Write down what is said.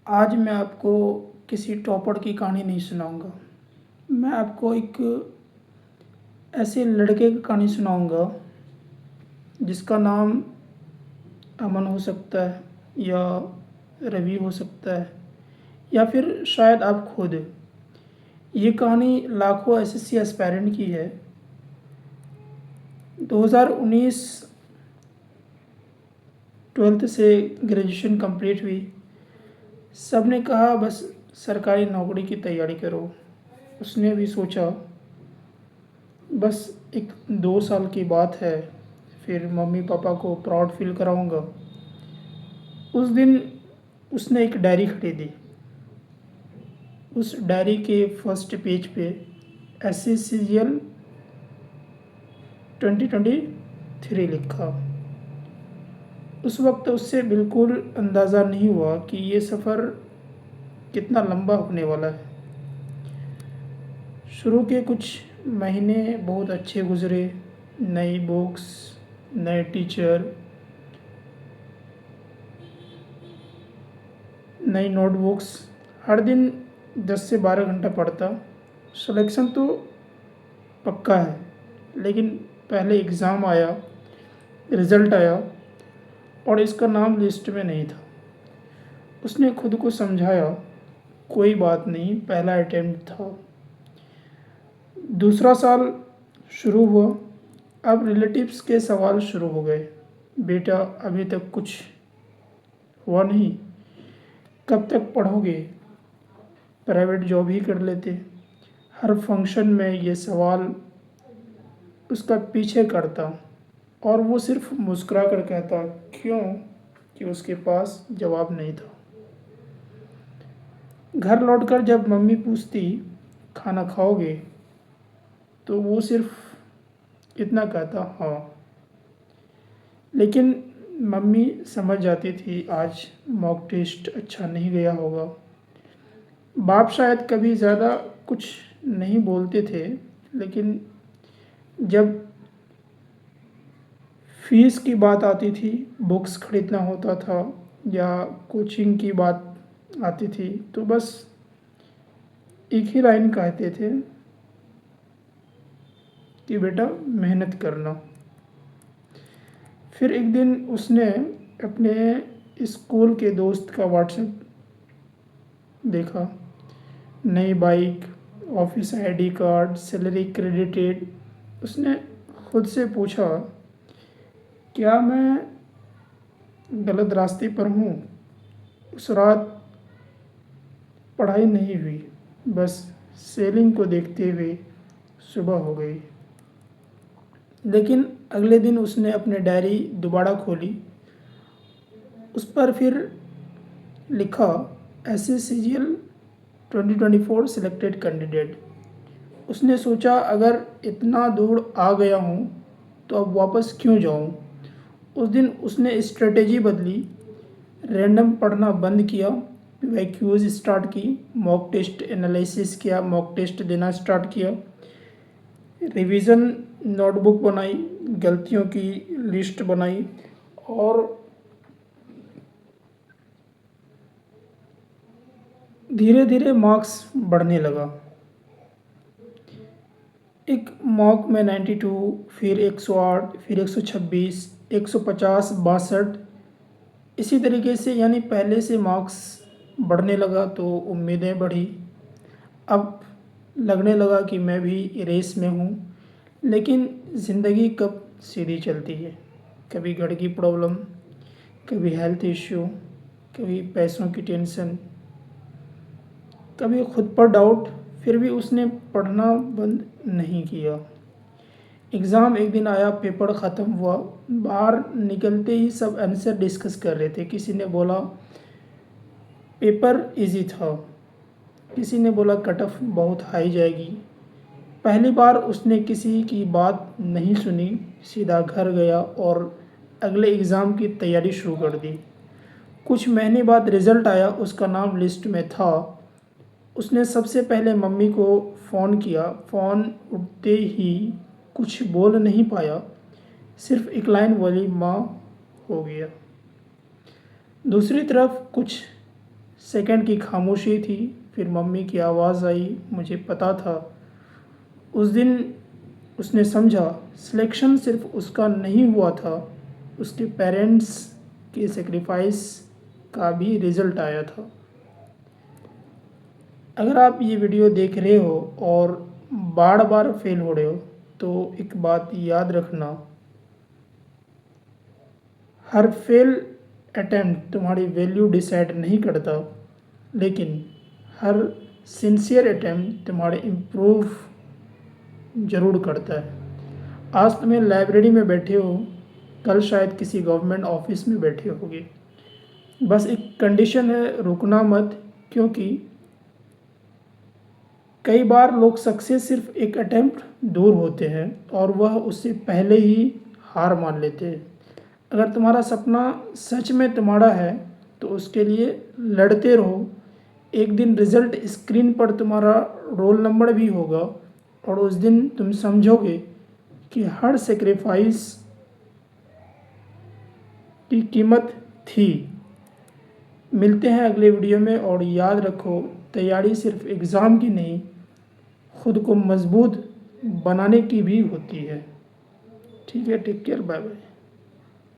आज मैं आपको किसी टॉपर की कहानी नहीं सुनाऊंगा। मैं आपको एक ऐसे लड़के की कहानी सुनाऊंगा जिसका नाम अमन हो सकता है या रवि हो सकता है या फिर शायद आप खुद। ये कहानी लाखों एसएससी एस्पायरेंट की है। 2019 ट्वेल्थ से ग्रेजुएशन कंप्लीट हुई। सब ने कहा बस सरकारी नौकरी की तैयारी करो। उसने भी सोचा बस एक 2 साल की बात है, फिर मम्मी पापा को प्राउड फील कराऊंगा। उस दिन उसने एक डायरी खरीदी। उस डायरी के फर्स्ट पेज पे SCCGL 2023 लिखा। उस वक्त उससे बिल्कुल अंदाज़ा नहीं हुआ कि ये सफ़र कितना लंबा होने वाला है। शुरू के कुछ महीने बहुत अच्छे गुज़रे। नई बुक्स, नए टीचर, नई नोटबुक्स। हर दिन 10 से 12 घंटा पढ़ता। सिलेक्शन तो पक्का है, लेकिन पहले एग्ज़ाम आया, रिज़ल्ट आया और इसका नाम लिस्ट में नहीं था। उसने खुद को समझाया कोई बात नहीं, पहला अटेम्प्ट था। दूसरा साल शुरू हुआ। अब रिलेटिव्स के सवाल शुरू हो गए। बेटा अभी तक कुछ हुआ नहीं, कब तक पढ़ोगे, प्राइवेट जॉब ही कर लेते। हर फंक्शन में ये सवाल उसका पीछे करता और वो सिर्फ मुस्कुरा कर कहता क्यों, कि उसके पास जवाब नहीं था। घर लौटकर जब मम्मी पूछती खाना खाओगे, तो वो सिर्फ इतना कहता हाँ। लेकिन मम्मी समझ जाती थी आज मॉक टेस्ट अच्छा नहीं गया होगा। बाप शायद कभी ज़्यादा कुछ नहीं बोलते थे, लेकिन जब फीस की बात आती थी, बुक्स खरीदना होता था या कोचिंग की बात आती थी, तो बस एक ही लाइन कहते थे कि बेटा मेहनत करना। फिर एक दिन उसने अपने स्कूल के दोस्त का व्हाट्सएप देखा। नई bike, office ID card, salary credited. उसने खुद से पूछा क्या मैं गलत रास्ते पर हूँ। उस रात पढ़ाई नहीं हुई, बस सेलिंग को देखते हुए सुबह हो गई। लेकिन अगले दिन उसने अपने डायरी दोबारा खोली। उस पर फिर लिखा SCCGL 2024 सिलेक्टेड कैंडिडेट। उसने सोचा अगर इतना दूर आ गया हूँ तो अब वापस क्यों जाऊँ। उस दिन उसने स्ट्रेटेजी बदली, रैंडम पढ़ना बंद किया, वैक्यूज़ स्टार्ट की, मॉक टेस्ट एनालिसिस किया, मॉक टेस्ट देना स्टार्ट किया, रिवीजन नोटबुक बनाई, गलतियों की लिस्ट बनाई और धीरे धीरे मार्क्स बढ़ने लगा। एक मॉक में 92, फिर 108, फिर 126, 150, 62। इसी तरीके से यानी पहले से मार्क्स बढ़ने लगा तो उम्मीदें बढ़ी। अब लगने लगा कि मैं भी रेस में हूँ। लेकिन ज़िंदगी कब सीधी चलती है, कभी घर की प्रॉब्लम, कभी हेल्थ इश्यू, कभी पैसों की टेंशन, कभी खुद पर डाउट। फिर भी उसने पढ़ना बंद नहीं किया। एग्ज़ाम एक दिन आया, पेपर ख़त्म हुआ। बाहर निकलते ही सब आंसर डिस्कस कर रहे थे। किसी ने बोला पेपर इजी था, किसी ने बोला कट ऑफ बहुत हाई जाएगी। पहली बार उसने किसी की बात नहीं सुनी, सीधा घर गया और अगले एग्ज़ाम की तैयारी शुरू कर दी। कुछ महीने बाद रिज़ल्ट आया, उसका नाम लिस्ट में था। उसने सबसे पहले मम्मी को फ़ोन किया। फ़ोन उठते ही कुछ बोल नहीं पाया, सिर्फ एक लाइन बोली माँ, हो गया। दूसरी तरफ कुछ सेकंड की खामोशी थी, फिर मम्मी की आवाज़ आई, मुझे पता था। उस दिन उसने समझा सिलेक्शन सिर्फ उसका नहीं हुआ था, उसके पेरेंट्स के सेक्रीफाइस का भी रिज़ल्ट आया था। अगर आप ये वीडियो देख रहे हो और बार बार फेल हो रहे हो तो एक बात याद रखना, हर फेल अटेम्प्ट तुम्हारी वैल्यू डिसाइड नहीं करता, लेकिन हर सिंसियर अटेम्प्ट तुम्हारे इम्प्रूव ज़रूर करता है। आज तुम्हें लाइब्रेरी में बैठे हो, कल शायद किसी गवर्नमेंट ऑफिस में बैठे होगे। बस एक कंडीशन है, रुकना मत, क्योंकि कई बार लोग सक्सेस सिर्फ एक अटेम्प्ट दूर होते हैं और वह उससे पहले ही हार मान लेते हैं। अगर तुम्हारा सपना सच में तुम्हारा है तो उसके लिए लड़ते रहो। एक दिन रिज़ल्ट स्क्रीन पर तुम्हारा रोल नंबर भी होगा और उस दिन तुम समझोगे कि हर सेक्रीफाइस की कीमत थी। मिलते हैं अगले वीडियो में, और याद रखो, तैयारी सिर्फ एग्ज़ाम की नहीं, खुद को मजबूत बनाने की भी होती है। ठीक है, टेक केयर, बाय बाय।